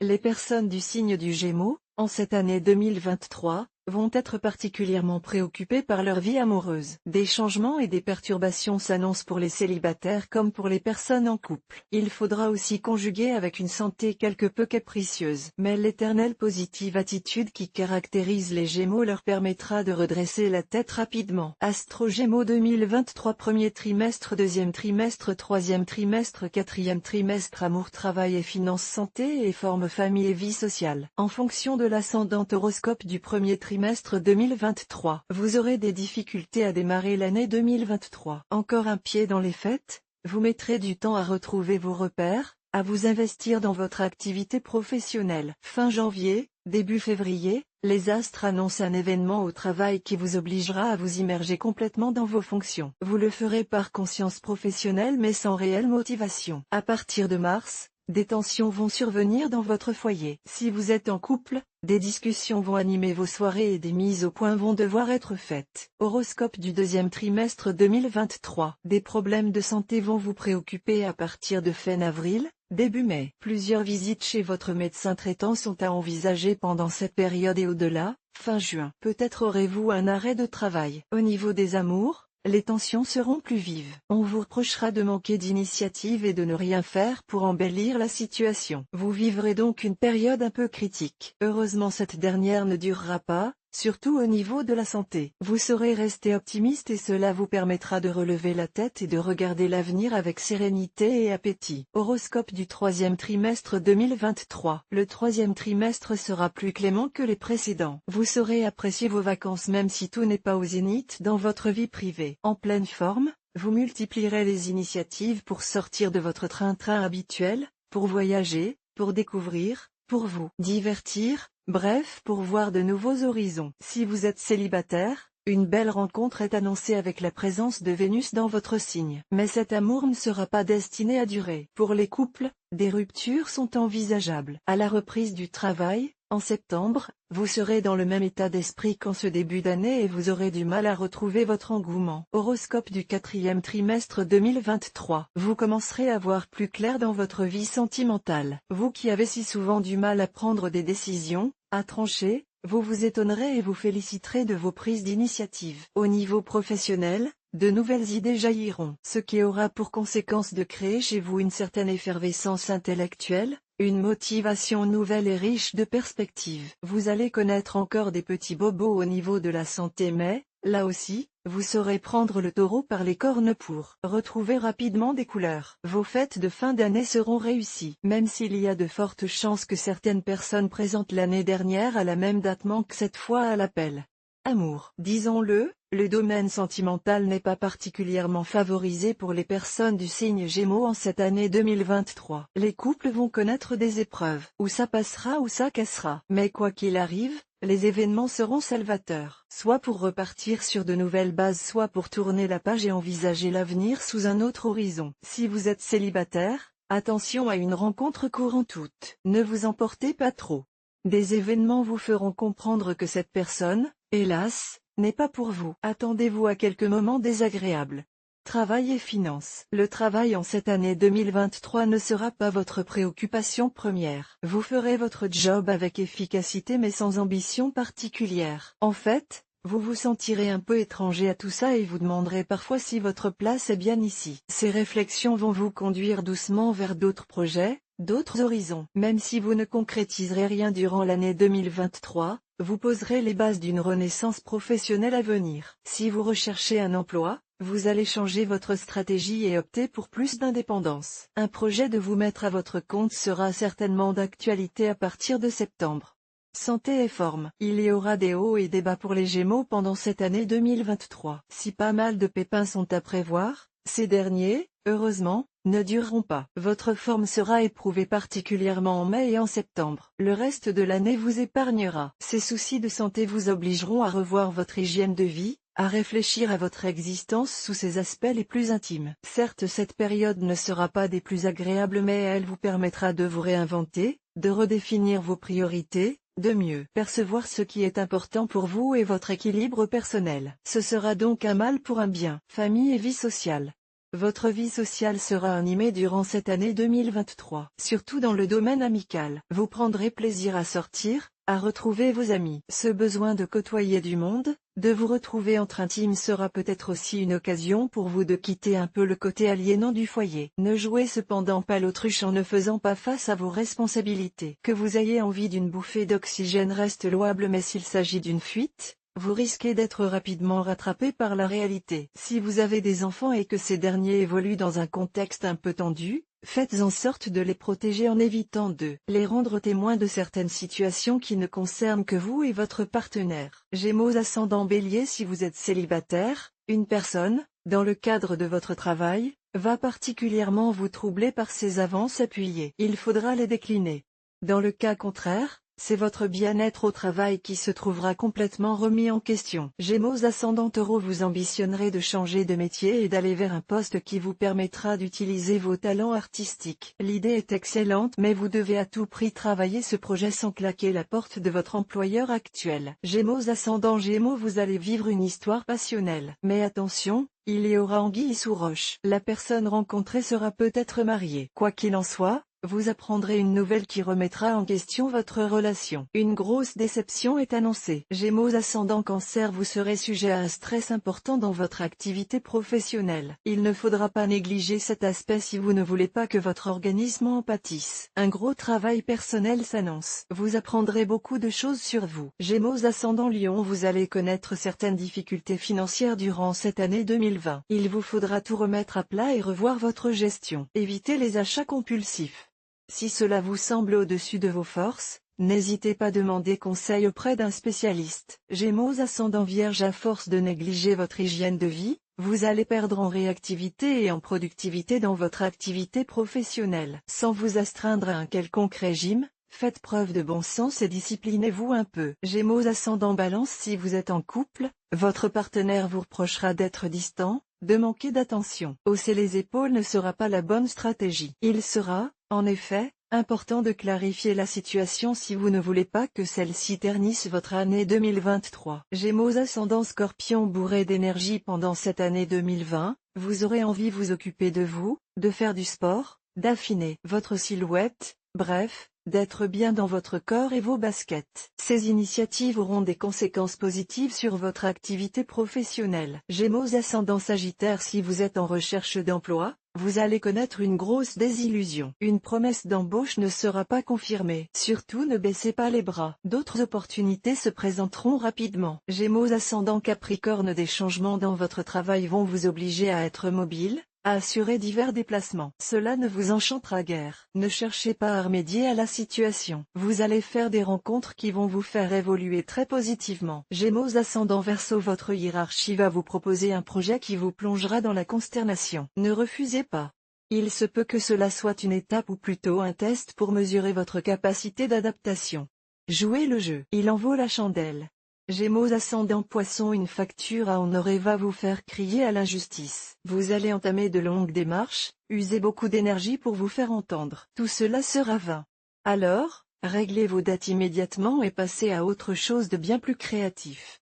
Les personnes du signe du Gémeaux, en cette année 2023, vont être particulièrement préoccupées par leur vie amoureuse. Des changements et des perturbations s'annoncent pour les célibataires comme pour les personnes en couple. Il faudra aussi conjuguer avec une santé quelque peu capricieuse. Mais l'éternelle positive attitude qui caractérise les Gémeaux leur permettra de redresser la tête rapidement. Astro Gémeaux 2023, premier trimestre, deuxième trimestre, troisième trimestre, quatrième trimestre, amour, travail et finances, santé et forme, famille et vie sociale. En fonction de l'ascendant horoscope du premier trimestre 2023, vous aurez des difficultés à démarrer l'année 2023. Encore un pied dans les fêtes, vous mettrez du temps à retrouver vos repères, à vous investir dans votre activité professionnelle. Fin janvier, début février, les astres annoncent un événement au travail qui vous obligera à vous immerger complètement dans vos fonctions. Vous le ferez par conscience professionnelle mais sans réelle motivation. À partir de mars, des tensions vont survenir dans votre foyer. Si vous êtes en couple, des discussions vont animer vos soirées et des mises au point vont devoir être faites. Horoscope du deuxième trimestre 2023. Des problèmes de santé vont vous préoccuper à partir de fin avril, début mai. Plusieurs visites chez votre médecin traitant sont à envisager pendant cette période et au-delà, fin juin. Peut-être aurez-vous un arrêt de travail. Au niveau des amours, les tensions seront plus vives. On vous reprochera de manquer d'initiative et de ne rien faire pour embellir la situation. Vous vivrez donc une période un peu critique. Heureusement, cette dernière ne durera pas, surtout au niveau de la santé. Vous saurez rester optimiste et cela vous permettra de relever la tête et de regarder l'avenir avec sérénité et appétit. Horoscope du troisième trimestre 2023. Le troisième trimestre sera plus clément que les précédents. Vous saurez apprécier vos vacances même si tout n'est pas au zénith dans votre vie privée. En pleine forme, vous multiplierez les initiatives pour sortir de votre train-train habituel, pour voyager, pour découvrir, pour vous divertir, bref, pour voir de nouveaux horizons. Si vous êtes célibataire, une belle rencontre est annoncée avec la présence de Vénus dans votre signe. Mais cet amour ne sera pas destiné à durer. Pour les couples, des ruptures sont envisageables. À la reprise du travail, en septembre, vous serez dans le même état d'esprit qu'en ce début d'année et vous aurez du mal à retrouver votre engouement. Horoscope du quatrième trimestre 2023. Vous commencerez à voir plus clair dans votre vie sentimentale. Vous qui avez si souvent du mal à prendre des décisions, à trancher, vous vous étonnerez et vous féliciterez de vos prises d'initiative. Au niveau professionnel, de nouvelles idées jailliront, ce qui aura pour conséquence de créer chez vous une certaine effervescence intellectuelle, une motivation nouvelle et riche de perspectives. Vous allez connaître encore des petits bobos au niveau de la santé mais, là aussi, vous saurez prendre le taureau par les cornes pour retrouver rapidement des couleurs. Vos fêtes de fin d'année seront réussies. Même s'il y a de fortes chances que certaines personnes présentes l'année dernière à la même date manquent cette fois à l'appel. Amour. Disons-le, le domaine sentimental n'est pas particulièrement favorisé pour les personnes du signe Gémeaux en cette année 2023. Les couples vont connaître des épreuves, où ça passera ou ça cassera. Mais quoi qu'il arrive, les événements seront salvateurs, soit pour repartir sur de nouvelles bases, soit pour tourner la page et envisager l'avenir sous un autre horizon. Si vous êtes célibataire, attention à une rencontre courante août. Ne vous emportez pas trop. Des événements vous feront comprendre que cette personne, hélas, n'est pas pour vous. Attendez-vous à quelques moments désagréables. Travail et finances. Le travail en cette année 2023 ne sera pas votre préoccupation première. Vous ferez votre job avec efficacité mais sans ambition particulière. En fait, vous vous sentirez un peu étranger à tout ça et vous demanderez parfois si votre place est bien ici. Ces réflexions vont vous conduire doucement vers d'autres projets, d'autres horizons. Même si vous ne concrétiserez rien durant l'année 2023, vous poserez les bases d'une renaissance professionnelle à venir. Si vous recherchez un emploi, vous allez changer votre stratégie et opter pour plus d'indépendance. Un projet de vous mettre à votre compte sera certainement d'actualité à partir de septembre. Santé et forme. Il y aura des hauts et des bas pour les Gémeaux pendant cette année 2023. Si pas mal de pépins sont à prévoir, ces derniers, heureusement, ne dureront pas. Votre forme sera éprouvée particulièrement en mai et en septembre. Le reste de l'année vous épargnera. Ces soucis de santé vous obligeront à revoir votre hygiène de vie, à réfléchir à votre existence sous ses aspects les plus intimes. Certes, cette période ne sera pas des plus agréables mais elle vous permettra de vous réinventer, de redéfinir vos priorités, de mieux percevoir ce qui est important pour vous et votre équilibre personnel. Ce sera donc un mal pour un bien. Famille et vie sociale. Votre vie sociale sera animée durant cette année 2023. Surtout dans le domaine amical. Vous prendrez plaisir à sortir, à retrouver vos amis. Ce besoin de côtoyer du monde, de vous retrouver entre intimes sera peut-être aussi une occasion pour vous de quitter un peu le côté aliénant du foyer. Ne jouez cependant pas l'autruche en ne faisant pas face à vos responsabilités. Que vous ayez envie d'une bouffée d'oxygène reste louable, mais s'il s'agit d'une fuite, vous risquez d'être rapidement rattrapé par la réalité. Si vous avez des enfants et que ces derniers évoluent dans un contexte un peu tendu, faites en sorte de les protéger en évitant de les rendre témoins de certaines situations qui ne concernent que vous et votre partenaire. Gémeaux ascendant Bélier, si vous êtes célibataire, une personne, dans le cadre de votre travail, va particulièrement vous troubler par ses avances appuyées. Il faudra les décliner. Dans le cas contraire, c'est votre bien-être au travail qui se trouvera complètement remis en question. Gémeaux ascendant Taureau, vous ambitionnerez de changer de métier et d'aller vers un poste qui vous permettra d'utiliser vos talents artistiques. L'idée est excellente, mais vous devez à tout prix travailler ce projet sans claquer la porte de votre employeur actuel. Gémeaux ascendant Gémeaux, vous allez vivre une histoire passionnelle. Mais attention, il y aura anguille sous roche. La personne rencontrée sera peut-être mariée. Quoi qu'il en soit, vous apprendrez une nouvelle qui remettra en question votre relation. Une grosse déception est annoncée. Gémeaux ascendant Cancer, vous serez sujet à un stress important dans votre activité professionnelle. Il ne faudra pas négliger cet aspect si vous ne voulez pas que votre organisme en pâtisse. Un gros travail personnel s'annonce. Vous apprendrez beaucoup de choses sur vous. Gémeaux ascendant Lion, vous allez connaître certaines difficultés financières durant cette année 2020. Il vous faudra tout remettre à plat et revoir votre gestion. Évitez les achats compulsifs. Si cela vous semble au-dessus de vos forces, n'hésitez pas à demander conseil auprès d'un spécialiste. Gémeaux ascendant Vierge, à force de négliger votre hygiène de vie, vous allez perdre en réactivité et en productivité dans votre activité professionnelle. Sans vous astreindre à un quelconque régime, faites preuve de bon sens et disciplinez-vous un peu. Gémeaux ascendant Balance, si vous êtes en couple, votre partenaire vous reprochera d'être distant, de manquer d'attention. Hausser les épaules ne sera pas la bonne stratégie. Il sera, en effet, important de clarifier la situation si vous ne voulez pas que celle-ci ternisse votre année 2023. Gémeaux ascendant Scorpion, bourré d'énergie pendant cette année 2020, vous aurez envie de vous occuper de vous, de faire du sport, d'affiner votre silhouette, bref, d'être bien dans votre corps et vos baskets. Ces initiatives auront des conséquences positives sur votre activité professionnelle. Gémeaux ascendant Sagittaire, si vous êtes en recherche d'emploi, vous allez connaître une grosse désillusion. Une promesse d'embauche ne sera pas confirmée. Surtout ne baissez pas les bras. D'autres opportunités se présenteront rapidement. Gémeaux ascendant Capricorne, des changements dans votre travail vont vous obliger à être mobile, à assurer divers déplacements. Cela ne vous enchantera guère. Ne cherchez pas à remédier à la situation. Vous allez faire des rencontres qui vont vous faire évoluer très positivement. Gémeaux ascendant Verseau, votre hiérarchie va vous proposer un projet qui vous plongera dans la consternation. Ne refusez pas. Il se peut que cela soit une étape ou plutôt un test pour mesurer votre capacité d'adaptation. Jouez le jeu. Il en vaut la chandelle. Gémeaux ascendant Poisson, une facture à honorer va vous faire crier à l'injustice. Vous allez entamer de longues démarches, user beaucoup d'énergie pour vous faire entendre. Tout cela sera vain. Alors, réglez vos dettes immédiatement et passez à autre chose de bien plus créatif.